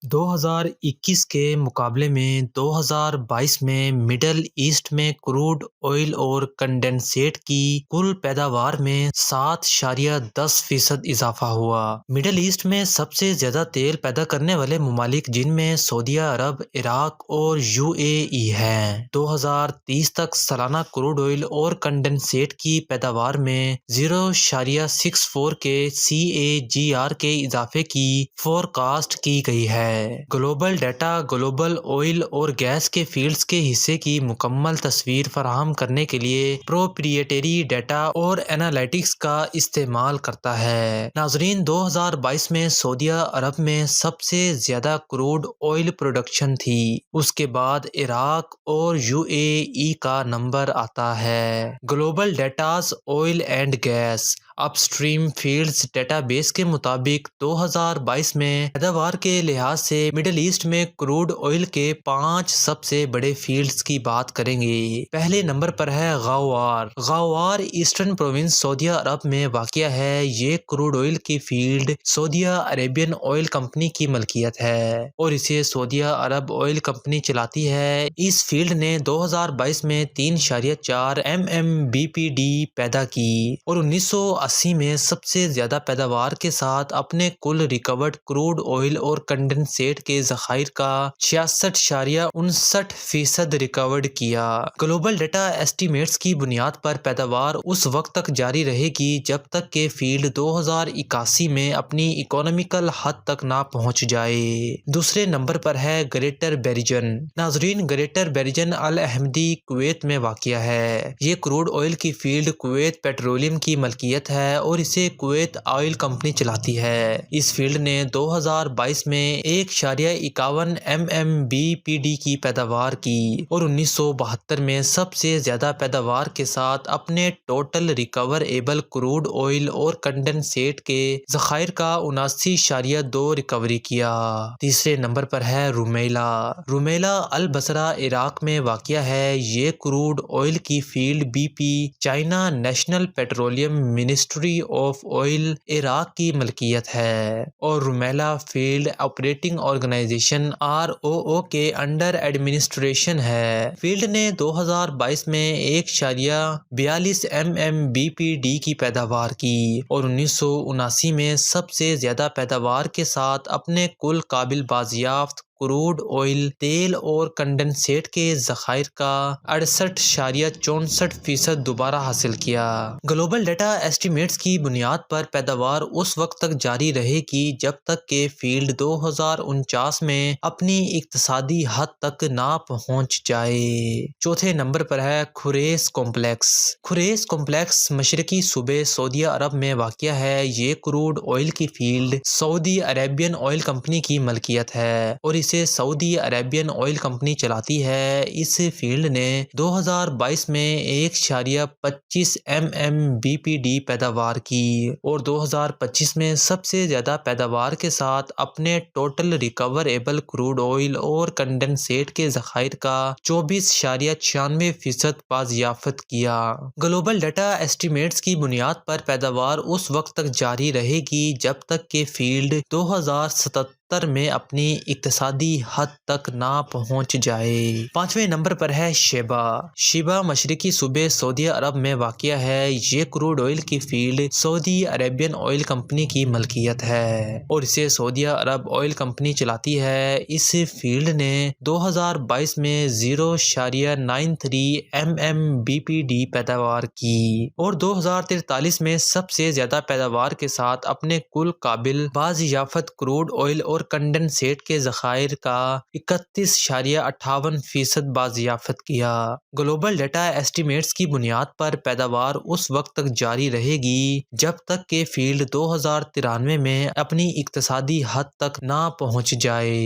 2021 کے مقابلے میں 2022 میں مڈل ایسٹ میں کروڈ آئل اور کنڈنسیٹ کی کل پیداوار میں 7.10% اضافہ ہوا۔ مڈل ایسٹ میں سب سے زیادہ تیل پیدا کرنے والے ممالک جن میں سعودیہ عرب، عراق اور UAE ہیں۔ 2030 تک سالانہ کروڈ آئل اور کنڈنسیٹ کی پیداوار میں 0.64 کے CAGR کے اضافے کی فورکاسٹ کی گئی ہے۔ گلوبل ڈیٹا گلوبل آئل اور گیس کے فیلڈز کے حصے کی مکمل تصویر فراہم کرنے کے لیے پروپریٹری ڈیٹا اور انالیٹکس کا استعمال کرتا ہے۔ ناظرین، 2022 میں سعودیہ عرب میں سب سے زیادہ کروڈ آئل پروڈکشن تھی، اس کے بعد عراق اور UAE کا نمبر آتا ہے۔ Global Data's oil and gas upstream fields database کے مطابق 2022 میں پیداوار کے لحاظ سے مڈل ایسٹ میں کروڈ آئل کے 5 سب سے بڑے فیلڈز کی بات کریں گے۔ پہلے نمبر پر ہے غوار۔ غوار ایسٹرن پروونس سعودیہ عرب میں واقع ہے۔ یہ کروڈ آئل کی فیلڈ سعودیہ عربین آئل کمپنی کی ملکیت ہے اور اسے سعودیہ عرب آئل کمپنی چلاتی ہے۔ اس فیلڈ نے 2022 میں 3.4 MMBPD پیدا کی اور 1980 میں سب سے زیادہ پیداوار کے ساتھ اپنے کل ریکورڈ کروڈ آئل اور کنڈنسیٹ کے ذخائر کا 66.59% ریکورڈ کیا۔ گلوبل ڈیٹا ایسٹیمیٹس کی بنیاد پر پیداوار اس وقت تک جاری رہے گی جب تک کہ فیلڈ 2081 میں اپنی اکانومیکل حد تک نہ پہنچ جائے۔ دوسرے نمبر پر ہے گریٹر بیریجن۔ ناظرین، گریٹر بیریجن الاحمدی کویت میں واقع ہے۔ یہ کروڈ آئل کی فیلڈ کویت پیٹرولیم کی ملکیت ہے اور اسے کویت آئل کمپنی چلاتی ہے۔ اس فیلڈ نے 2022 میں 1.51 MMBPD کی پیداوار کی اور 1972 میں سب سے زیادہ پیداوار کے ساتھ اپنے ٹوٹل ریکوریبل کروڈ آئل اور کنڈنسیٹ کے ذخائر کا 79.2 ریکوری کیا۔ تیسرے نمبر پر ہے رومیلا۔ رومیلا البصرہ عراق میں واقع ہے۔ یہ کروڈ آئل کی field BP China national petroleum ministry of oil Iraq کی ملکیت ہے اور Romila field operating organization ROO کے انڈر ایڈمنسٹریشن ہے۔ فیلڈ نے 2022 میں 1.42 MMBPD کی پیداوار کی اور 1979 میں سب سے زیادہ پیداوار کے ساتھ اپنے کل قابل بازیافت کروڈ آئل، تیل اور کنڈنسیٹ کے ذخائر کا 68.64% دوبارہ حاصل کیا۔ گلوبل ڈیٹا ایسٹیمیٹس کی بنیاد پر پیداوار اس وقت تک جاری رہے گی جب تک کہ فیلڈ 2049 میں اپنی اقتصادی حد تک نہ پہنچ جائے۔ چوتھے نمبر پر ہے خوریس کمپلیکس۔ خوریس کمپلیکس مشرقی صوبے سعودیہ عرب میں واقع ہے۔ یہ کروڈ آئل کی فیلڈ سعودی عربین آئل کمپنی کی ملکیت ہے اور اسے سعودی عربین آئل کمپنی چلاتی ہے۔ اس فیلڈ نے 2022 میں 1.25 MMBPD پیداوار کی اور 2025 میں سب سے زیادہ پیداوار کے ساتھ اپنے ٹوٹل ریکوریبل کروڈ آئل اور کنڈنسیٹ کے ذخائر کا 24.96% بازیافت کیا۔ گلوبل ڈیٹا ایسٹیمیٹس کی بنیاد پر پیداوار اس وقت تک جاری رہے گی جب تک کہ فیلڈ 2077 میں اپنی اقتصادی حد تک نہ پہنچ جائے۔ پانچویں نمبر پر ہے شیبہ۔ شیبہ مشرقی صوبے سعودیہ عرب میں واقع ہے۔ یہ کروڈ آئل کی فیلڈ سعودی عربین آئل کمپنی کی ملکیت ہے اور اسے سعودیہ عرب آئل کمپنی چلاتی ہے۔ اس فیلڈ نے 2022 میں 0.93 MMBPD پیداوار کی اور 2043 میں سب سے زیادہ پیداوار کے ساتھ اپنے کل قابل بازیافت کروڈ آئل اور کنڈنسیٹ کے ذخائر کا 31.58% بازیافت کیا۔ گلوبل ڈیٹا ایسٹیمیٹس کی بنیاد پر پیداوار اس وقت تک جاری رہے گی جب تک کہ فیلڈ 2093 میں اپنی اقتصادی حد تک نہ پہنچ جائے۔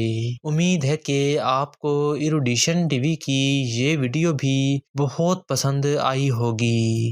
امید ہے کہ آپ کو ایروڈیشن TV کی یہ ویڈیو بھی بہت پسند آئی ہوگی۔